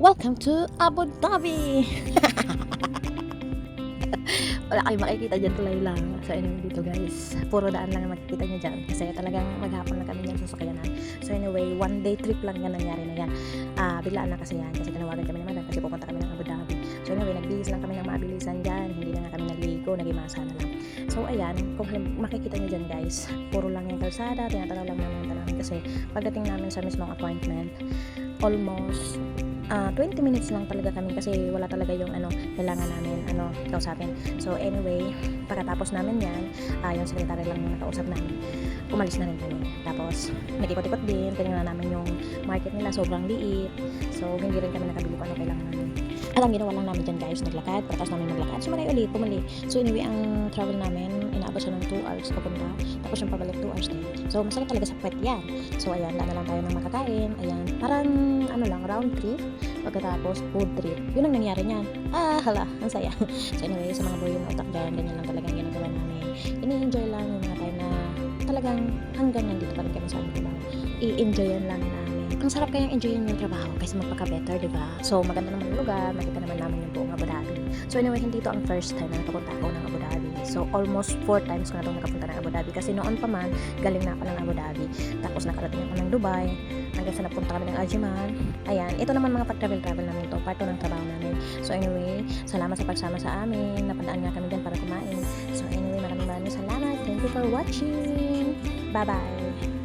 Welcome to Abu Dhabi! Wala kayong makikita dyan, tulay lang. So anyway, dito guys, puro daan lang ang makikita nyo dyan. Kasi talagang maghapon lang kami dyan sasakyanan. So anyway, one day trip lang yan nangyari na yan. Biglaan lang kasi yan. Kasi tinawagan kami naman kasi pupunta kami ng Abu Dhabi. So anyway, nagbihis lang kami ng mabilisan dyan. Hindi na nga kami nagligo, nagimasa na lang. So ayan, kung makikita nyo dyan guys, puro lang yung kalsada. Tinatanaw lang namin yung tanawin kasi pagdating namin sa mismong appointment, almost 20 minutes lang talaga kami kasi wala talaga yung kailangan namin kausapin. So anyway, pagkatapos namin yan, yung sekretary lang yung nakausap namin, umalis na rin kami. Tapos nag-ikot-ikot din, tinignan namin yung market nila, sobrang liit. So hindi rin kami nakabili kung ano kailangan namin. At ang ginawa lang namin dyan guys, naglakad, pagkatapos namin naglakad, sumaray ulit, pumuli. So anyway, ang travel namin, inaabot siya ng 2 hours papunta, tapos yung pabalik 2 hours din. So masakit talaga sa puwet yan. So ayan, daan na lang tayo ng makakain, ayan, parang round trip, pagkatapos food trip. Yun ang nangyari niyan. Hala, ang saya. So anyway, sa mga boy yung utak dyan, ganyan lang talagang ginagawa namin. Ini-enjoy lang yung mga time na talagang hanggang nandito pa rin kami sa amin trabaho. I-enjoyan lang namin. Ang sarap kayang enjoyin yung trabaho kaysa magpaka-better, diba? So maganda naman yung lugar, makita naman namin yung buong Abu Dhabi. So anyway, hindi ito ang first time na nakapunta ako ng Abu Dhabi. So almost 4 times ko na itong nakapunta ng Abu Dhabi kasi noon pa man, galing na ako ng Abu Dhabi. Tapos nakarating ako ng Dubai, hanggang sa napunta kami ng Ajman. Ayan, ito naman mga pag-travel namin to, part 2 ng trabaho namin. So anyway, salamat sa pagsama sa amin, napadaan nga kami dyan para kumain. So anyway, maraming salamat. Thank you for watching. Bye-bye!